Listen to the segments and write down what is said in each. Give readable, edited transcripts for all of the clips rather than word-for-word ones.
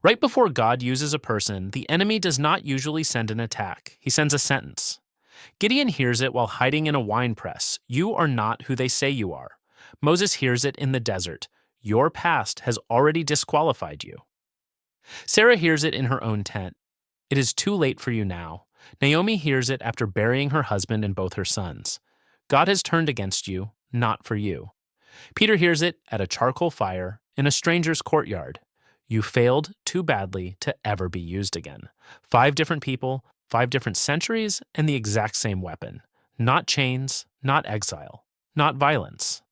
Right before God uses a person, the enemy does not usually send an attack. He sends a sentence. Gideon hears it while hiding in a wine press. You are not who they say you are. Moses hears it in the desert. Your past has already disqualified you. Sarah hears it in her own tent. It is too late for you now. Naomi hears it after burying her husband and both her sons. God has turned against you, not for you. Peter hears it at a charcoal fire in a stranger's courtyard. You failed too badly to ever be used again. 5 different people, 5 different centuries, and the exact same weapon. Not chains, not exile, not violence.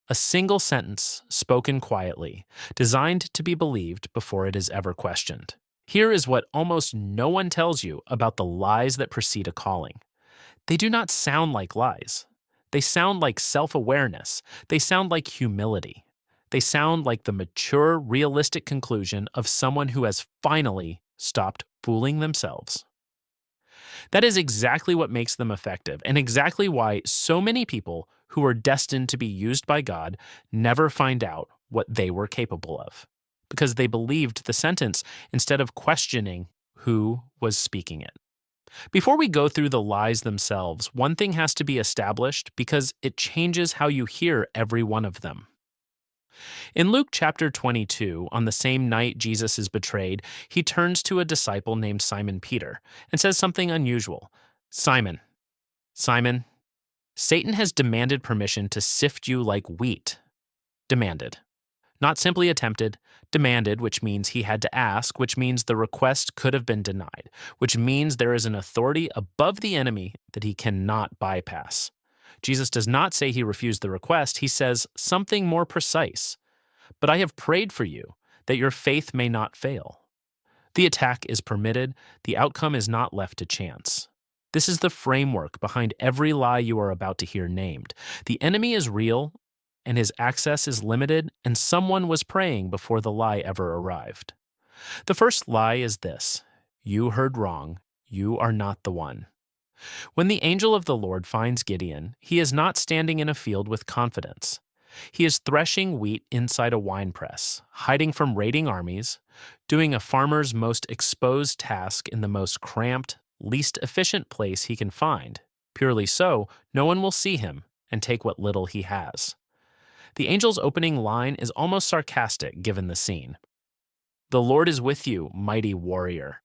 A single sentence spoken quietly, designed to be believed before it is ever questioned. Here is what almost no one tells you about the lies that precede a calling. They do not sound like lies. They sound like self-awareness. They sound like humility. They sound like the mature, realistic conclusion of someone who has finally stopped fooling themselves. That is exactly what makes them effective, and exactly why so many people who are destined to be used by God never find out what they were capable of, because they believed the sentence instead of questioning who was speaking it. Before we go through the lies themselves, one thing has to be established because it changes how you hear every one of them. In Luke chapter 22, on the same night Jesus is betrayed, he turns to a disciple named Simon Peter and says something unusual. Simon, Simon, Satan has demanded permission to sift you like wheat. Demanded. Not simply attempted, demanded, which means he had to ask, which means the request could have been denied, which means there is an authority above the enemy that he cannot bypass. Jesus does not say he refused the request, he says something more precise. But I have prayed for you, that your faith may not fail. The attack is permitted, the outcome is not left to chance. This is the framework behind every lie you are about to hear named. The enemy is real, and his access is limited, and someone was praying before the lie ever arrived. The first lie is this: you heard wrong, you are not the one. When the angel of the Lord finds Gideon, he is not standing in a field with confidence. He is threshing wheat inside a winepress, hiding from raiding armies, doing a farmer's most exposed task in the most cramped, least efficient place he can find. Purely so, no one will see him and take what little he has. The angel's opening line is almost sarcastic given the scene. The Lord is with you, mighty warrior.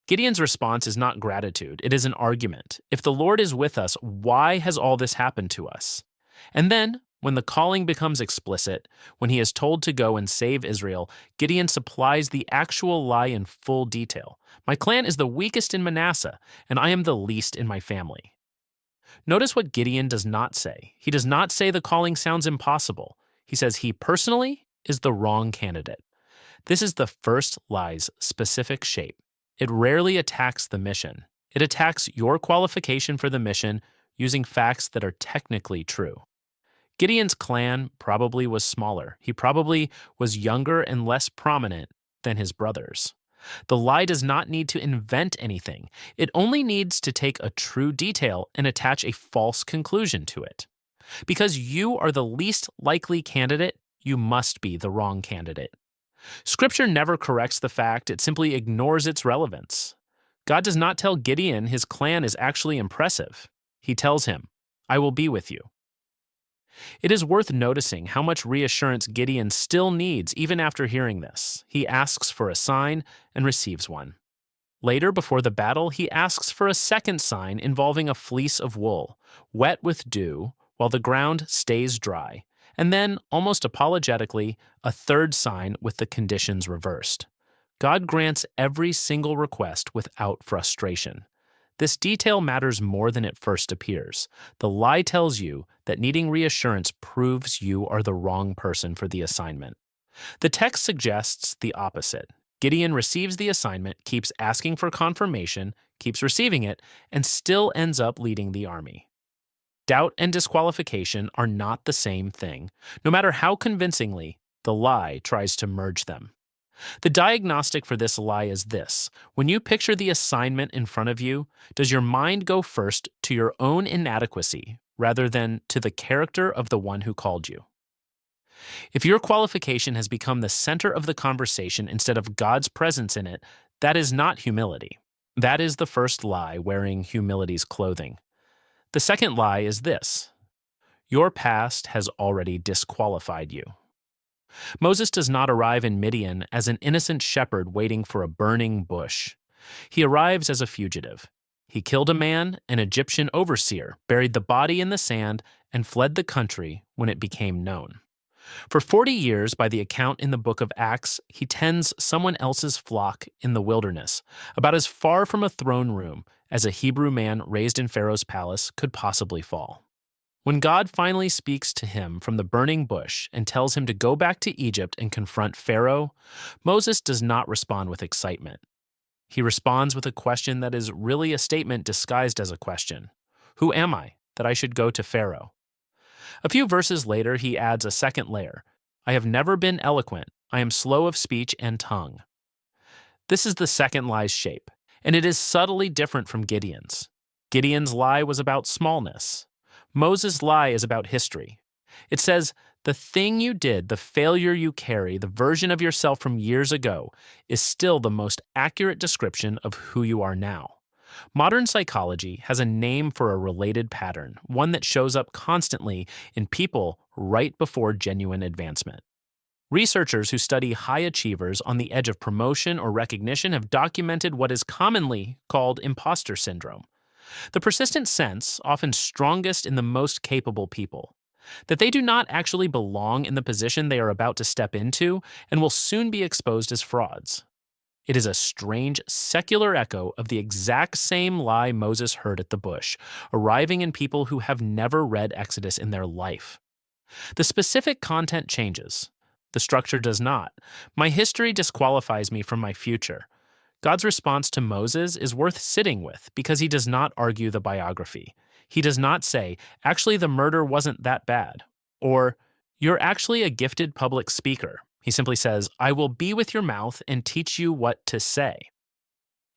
Gideon's response is not gratitude, it is an argument. If the Lord is with us, why has all this happened to us? And then, when the calling becomes explicit, when he is told to go and save Israel, Gideon supplies the actual lie in full detail. My clan is the weakest in Manasseh, and I am the least in my family. Notice what Gideon does not say. He does not say the calling sounds impossible. He says he personally is the wrong candidate. This is the first lie's specific shape. It rarely attacks the mission. It attacks your qualification for the mission using facts that are technically true. Gideon's clan probably was smaller. He probably was younger and less prominent than his brothers. The lie does not need to invent anything. It only needs to take a true detail and attach a false conclusion to it. Because you are the least likely candidate, you must be the wrong candidate. Scripture never corrects the fact, it simply ignores its relevance. God does not tell Gideon his clan is actually impressive. He tells him, I will be with you. It is worth noticing how much reassurance Gideon still needs even after hearing this. He asks for a sign and receives one. Later, before the battle, he asks for a second sign involving a fleece of wool, wet with dew, while the ground stays dry, and then, almost apologetically, a third sign with the conditions reversed. God grants every single request without frustration. This detail matters more than it first appears. The lie tells you that needing reassurance proves you are the wrong person for the assignment. The text suggests the opposite. Gideon receives the assignment, keeps asking for confirmation, keeps receiving it, and still ends up leading the army. Doubt and disqualification are not the same thing, no matter how convincingly the lie tries to merge them. The diagnostic for this lie is this: when you picture the assignment in front of you, does your mind go first to your own inadequacy rather than to the character of the one who called you? If your qualification has become the center of the conversation instead of God's presence in it, that is not humility. That is the first lie wearing humility's clothing. The second lie is this: your past has already disqualified you. Moses does not arrive in Midian as an innocent shepherd waiting for a burning bush. He arrives as a fugitive. He killed a man, an Egyptian overseer, buried the body in the sand, and fled the country when it became known. For 40 years, by the account in the book of Acts, he tends someone else's flock in the wilderness, about as far from a throne room as a Hebrew man raised in Pharaoh's palace could possibly fall. When God finally speaks to him from the burning bush and tells him to go back to Egypt and confront Pharaoh, Moses does not respond with excitement. He responds with a question that is really a statement disguised as a question. Who am I, that I should go to Pharaoh? A few verses later, he adds a second layer. I have never been eloquent. I am slow of speech and tongue. This is the second lie's shape, and it is subtly different from Gideon's. Gideon's lie was about smallness. Moses' lie is about history. It says, the thing you did, the failure you carry, the version of yourself from years ago, is still the most accurate description of who you are now. Modern psychology has a name for a related pattern, one that shows up constantly in people right before genuine advancement. Researchers who study high achievers on the edge of promotion or recognition have documented what is commonly called imposter syndrome. The persistent sense, often strongest in the most capable people, that they do not actually belong in the position they are about to step into and will soon be exposed as frauds. It is a strange, secular echo of the exact same lie Moses heard at the bush, arriving in people who have never read Exodus in their life. The specific content changes. The structure does not. My history disqualifies me from my future. God's response to Moses is worth sitting with because he does not argue the biography. He does not say, actually, the murder wasn't that bad, or you're actually a gifted public speaker. He simply says, I will be with your mouth and teach you what to say.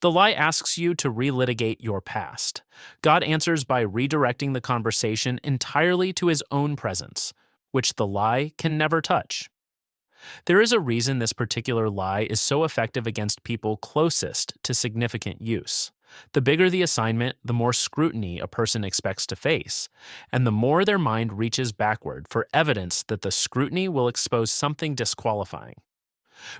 The lie asks you to relitigate your past. God answers by redirecting the conversation entirely to his own presence, which the lie can never touch. There is a reason this particular lie is so effective against people closest to significant use. The bigger the assignment, the more scrutiny a person expects to face, and the more their mind reaches backward for evidence that the scrutiny will expose something disqualifying.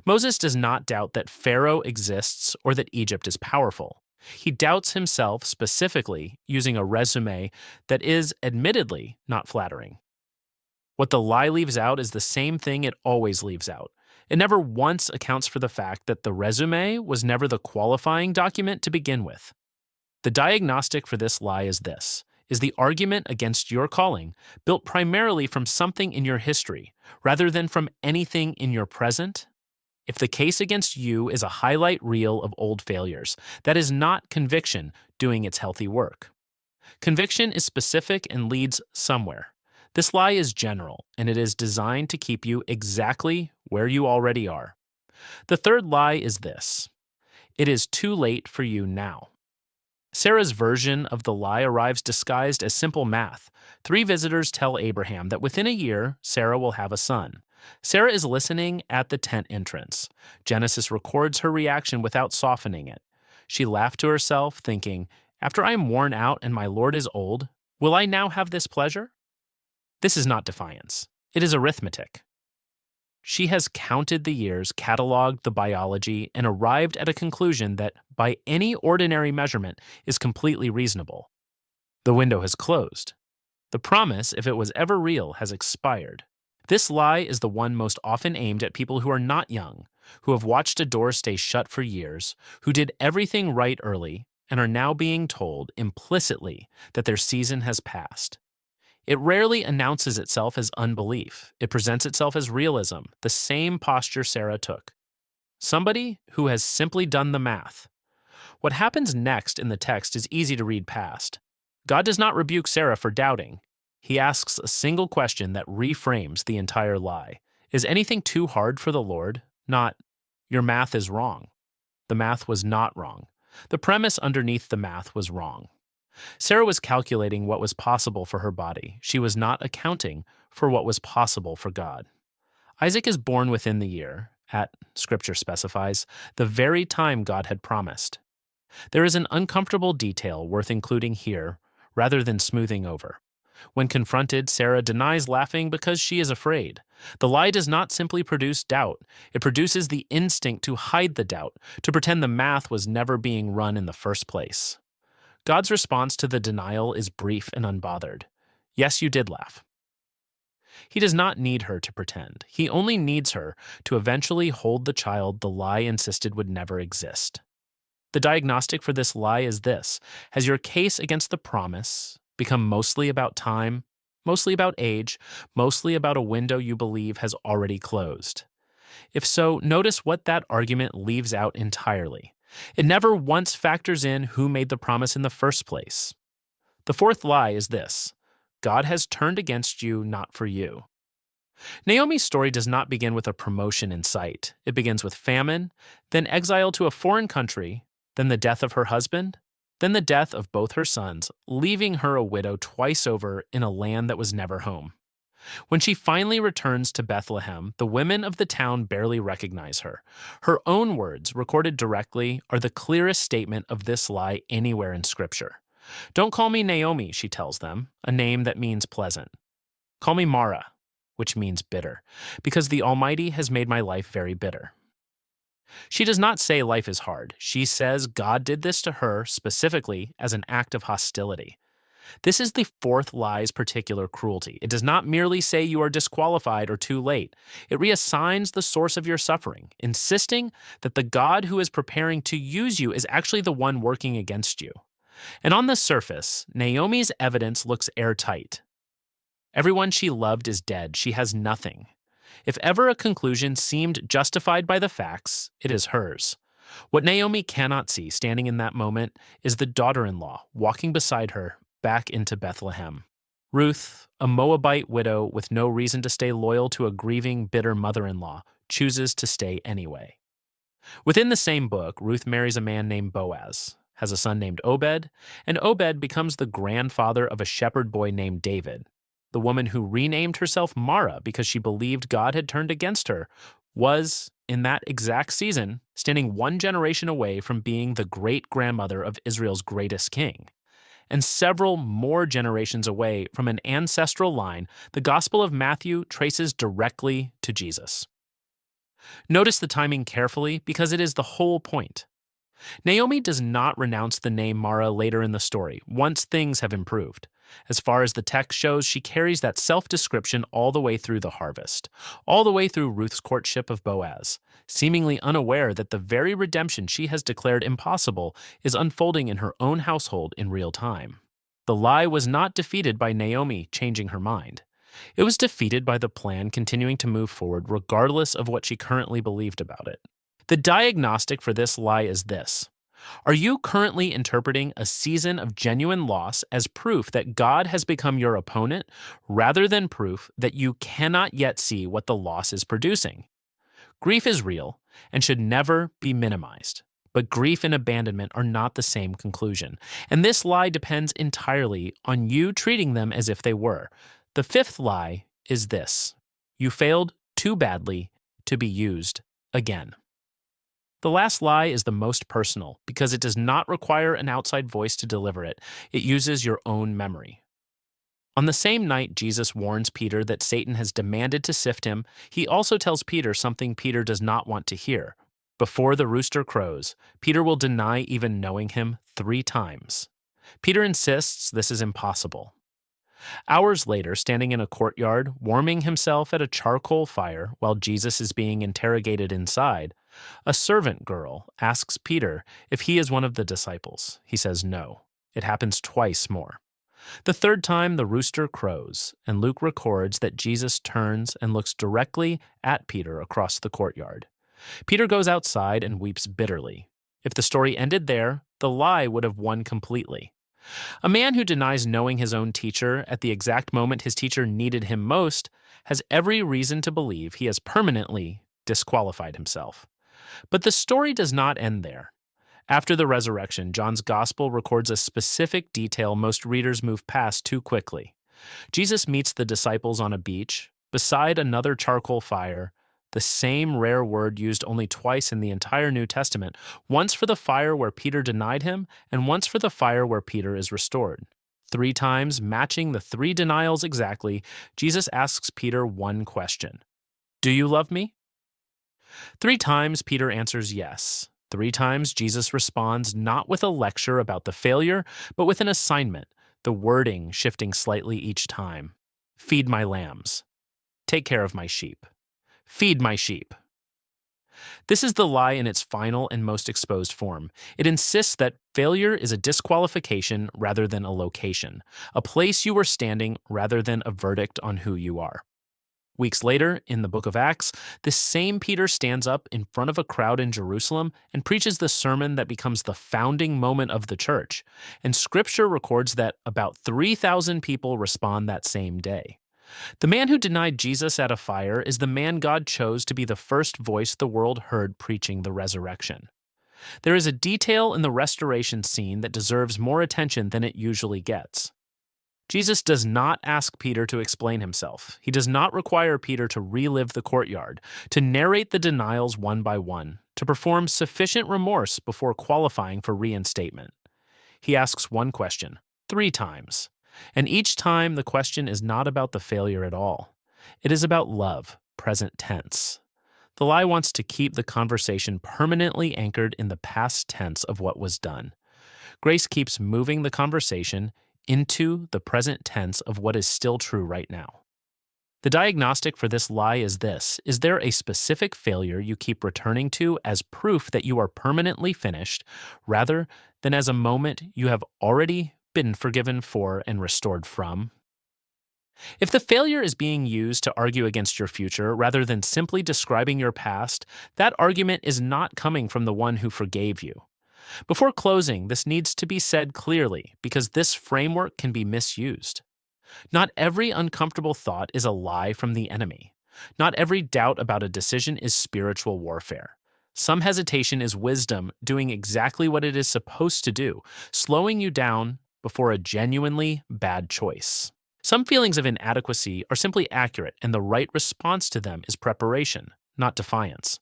Moses does not doubt that Pharaoh exists or that Egypt is powerful. He doubts himself specifically using a resume that is, admittedly, not flattering. What the lie leaves out is the same thing it always leaves out. It never once accounts for the fact that the resume was never the qualifying document to begin with. The diagnostic for this lie is this: is the argument against your calling built primarily from something in your history rather than from anything in your present? If the case against you is a highlight reel of old failures, that is not conviction doing its healthy work. Conviction is specific and leads somewhere. This lie is general, and it is designed to keep you exactly where you already are. The third lie is this: it is too late for you now. Sarah's version of the lie arrives disguised as simple math. 3 visitors tell Abraham that within a year, Sarah will have a son. Sarah is listening at the tent entrance. Genesis records her reaction without softening it. She laughed to herself, thinking, after I am worn out and my Lord is old, will I now have this pleasure? This is not defiance. It is arithmetic. She has counted the years, cataloged the biology, and arrived at a conclusion that, by any ordinary measurement, is completely reasonable. The window has closed. The promise, if it was ever real, has expired. This lie is the one most often aimed at people who are not young, who have watched a door stay shut for years, who did everything right early, and are now being told implicitly that their season has passed. It rarely announces itself as unbelief. It presents itself as realism, the same posture Sarah took. Somebody who has simply done the math. What happens next in the text is easy to read past. God does not rebuke Sarah for doubting. He asks a single question that reframes the entire lie. Is anything too hard for the Lord? Not, your math is wrong. The math was not wrong. The premise underneath the math was wrong. Sarah was calculating what was possible for her body. She was not accounting for what was possible for God. Isaac is born within the year, at, Scripture specifies, the very time God had promised. There is an uncomfortable detail worth including here, rather than smoothing over. When confronted, Sarah denies laughing because she is afraid. The lie does not simply produce doubt, it produces the instinct to hide the doubt, to pretend the math was never being run in the first place. God's response to the denial is brief and unbothered. Yes, you did laugh. He does not need her to pretend. He only needs her to eventually hold the child the lie insisted would never exist. The diagnostic for this lie is this: has your case against the promise become mostly about time, mostly about age, mostly about a window you believe has already closed? If so, notice what that argument leaves out entirely. It never once factors in who made the promise in the first place. The fourth lie is this: God has turned against you, not for you. Naomi's story does not begin with a promotion in sight. It begins with famine, then exile to a foreign country, then the death of her husband, then the death of both her sons, leaving her a widow twice over in a land that was never home. When she finally returns to Bethlehem, the women of the town barely recognize her. Her own words, recorded directly, are the clearest statement of this lie anywhere in Scripture. Don't call me Naomi, she tells them, a name that means pleasant. Call me Mara, which means bitter, because the Almighty has made my life very bitter. She does not say life is hard. She says God did this to her specifically as an act of hostility. This is the fourth lie's particular cruelty. It does not merely say you are disqualified or too late. It reassigns the source of your suffering, insisting that the God who is preparing to use you is actually the one working against you. And on the surface, Naomi's evidence looks airtight. Everyone she loved is dead. She has nothing. If ever a conclusion seemed justified by the facts, it is hers. What Naomi cannot see standing in that moment is the daughter-in-law walking beside her back into Bethlehem. Ruth, a Moabite widow with no reason to stay loyal to a grieving, bitter mother-in-law, chooses to stay anyway. Within the same book, Ruth marries a man named Boaz, has a son named Obed, and Obed becomes the grandfather of a shepherd boy named David. The woman who renamed herself Mara because she believed God had turned against her was, in that exact season, standing one generation away from being the great-grandmother of Israel's greatest king. And several more generations away from an ancestral line the Gospel of Matthew traces directly to Jesus. Notice the timing carefully because it is the whole point. Naomi does not renounce the name Mara later in the story, once things have improved. As far as the text shows, she carries that self-description all the way through the harvest, all the way through Ruth's courtship of Boaz, seemingly unaware that the very redemption she has declared impossible is unfolding in her own household in real time. The lie was not defeated by Naomi changing her mind. It was defeated by the plan continuing to move forward regardless of what she currently believed about it. The diagnostic for this lie is this: are you currently interpreting a season of genuine loss as proof that God has become your opponent, rather than proof that you cannot yet see what the loss is producing? Grief is real and should never be minimized, but grief and abandonment are not the same conclusion, and this lie depends entirely on you treating them as if they were. The fifth lie is this: you failed too badly to be used again. The last lie is the most personal because it does not require an outside voice to deliver it. It uses your own memory. On the same night Jesus warns Peter that Satan has demanded to sift him, he also tells Peter something Peter does not want to hear. Before the rooster crows, Peter will deny even knowing him 3 times. Peter insists this is impossible. Hours later, standing in a courtyard, warming himself at a charcoal fire while Jesus is being interrogated inside, a servant girl asks Peter if he is one of the disciples. He says no. It happens twice more. The third time, the rooster crows, and Luke records that Jesus turns and looks directly at Peter across the courtyard. Peter goes outside and weeps bitterly. If the story ended there, the lie would have won completely. A man who denies knowing his own teacher at the exact moment his teacher needed him most has every reason to believe he has permanently disqualified himself. But the story does not end there. After the resurrection, John's Gospel records a specific detail most readers move past too quickly. Jesus meets the disciples on a beach, beside another charcoal fire, the same rare word used only twice in the entire New Testament, once for the fire where Peter denied him, and once for the fire where Peter is restored. 3 times, matching the 3 denials exactly, Jesus asks Peter one question: "Do you love me?" 3 times, Peter answers yes. 3 times, Jesus responds not with a lecture about the failure, but with an assignment, the wording shifting slightly each time. Feed my lambs. Take care of my sheep. Feed my sheep. This is the lie in its final and most exposed form. It insists that failure is a disqualification rather than a location, a place you were standing rather than a verdict on who you are. Weeks later, in the book of Acts, this same Peter stands up in front of a crowd in Jerusalem and preaches the sermon that becomes the founding moment of the church. And scripture records that about 3,000 people respond that same day. The man who denied Jesus at a fire is the man God chose to be the first voice the world heard preaching the resurrection. There is a detail in the restoration scene that deserves more attention than it usually gets. Jesus does not ask Peter to explain himself. He does not require Peter to relive the courtyard, to narrate the denials one by one, to perform sufficient remorse before qualifying for reinstatement. He asks one question, 3 times. And each time the question is not about the failure at all. It is about love, present tense. The lie wants to keep the conversation permanently anchored in the past tense of what was done. Grace keeps moving the conversation into the present tense of what is still true right now. The diagnostic for this lie is this: is there a specific failure you keep returning to as proof that you are permanently finished, rather than as a moment you have already been forgiven for and restored from? If the failure is being used to argue against your future rather than simply describing your past, that argument is not coming from the one who forgave you. Before closing, this needs to be said clearly because this framework can be misused. Not every uncomfortable thought is a lie from the enemy. Not every doubt about a decision is spiritual warfare. Some hesitation is wisdom doing exactly what it is supposed to do, slowing you down before a genuinely bad choice. Some feelings of inadequacy are simply accurate, and the right response to them is preparation, not defiance.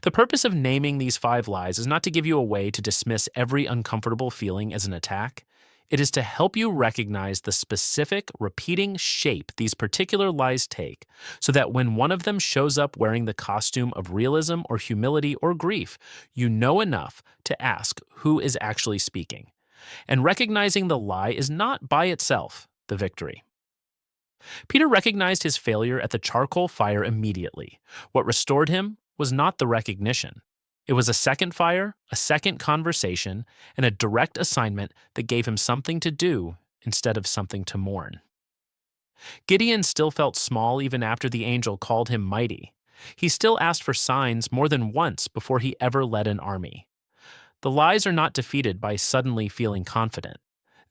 The purpose of naming these 5 lies is not to give you a way to dismiss every uncomfortable feeling as an attack. It is to help you recognize the specific, repeating shape these particular lies take, so that when one of them shows up wearing the costume of realism or humility or grief, you know enough to ask who is actually speaking. And recognizing the lie is not by itself the victory. Peter recognized his failure at the charcoal fire immediately. What restored him was not the recognition. It was a second fire, a second conversation, and a direct assignment that gave him something to do instead of something to mourn. Gideon still felt small even after the angel called him mighty. He still asked for signs more than once before he ever led an army. The lies are not defeated by suddenly feeling confident.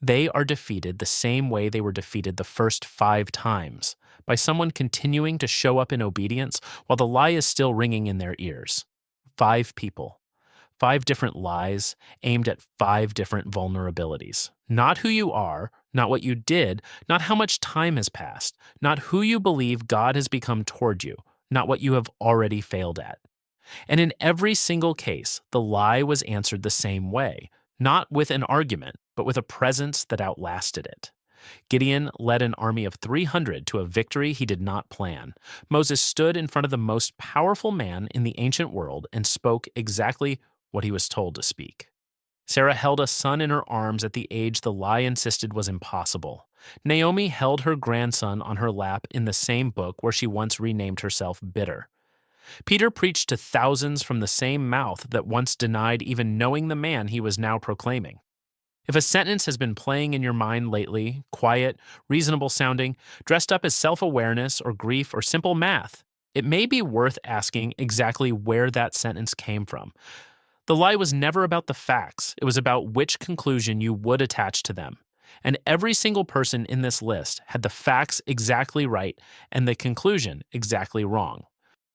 They are defeated the same way they were defeated the first 5 times, by someone continuing to show up in obedience while the lie is still ringing in their ears. 5 people, 5 different lies aimed at 5 different vulnerabilities. Not who you are, not what you did, not how much time has passed, not who you believe God has become toward you, not what you have already failed at. And in every single case, the lie was answered the same way, not with an argument, but with a presence that outlasted it. Gideon led an army of 300 to a victory he did not plan. Moses stood in front of the most powerful man in the ancient world and spoke exactly what he was told to speak. Sarah held a son in her arms at the age the lie insisted was impossible. Naomi held her grandson on her lap in the same book where she once renamed herself bitter. Peter preached to thousands from the same mouth that once denied even knowing the man he was now proclaiming. If a sentence has been playing in your mind lately, quiet, reasonable sounding, dressed up as self-awareness or grief or simple math, it may be worth asking exactly where that sentence came from. The lie was never about the facts. It was about which conclusion you would attach to them. And every single person in this list had the facts exactly right and the conclusion exactly wrong.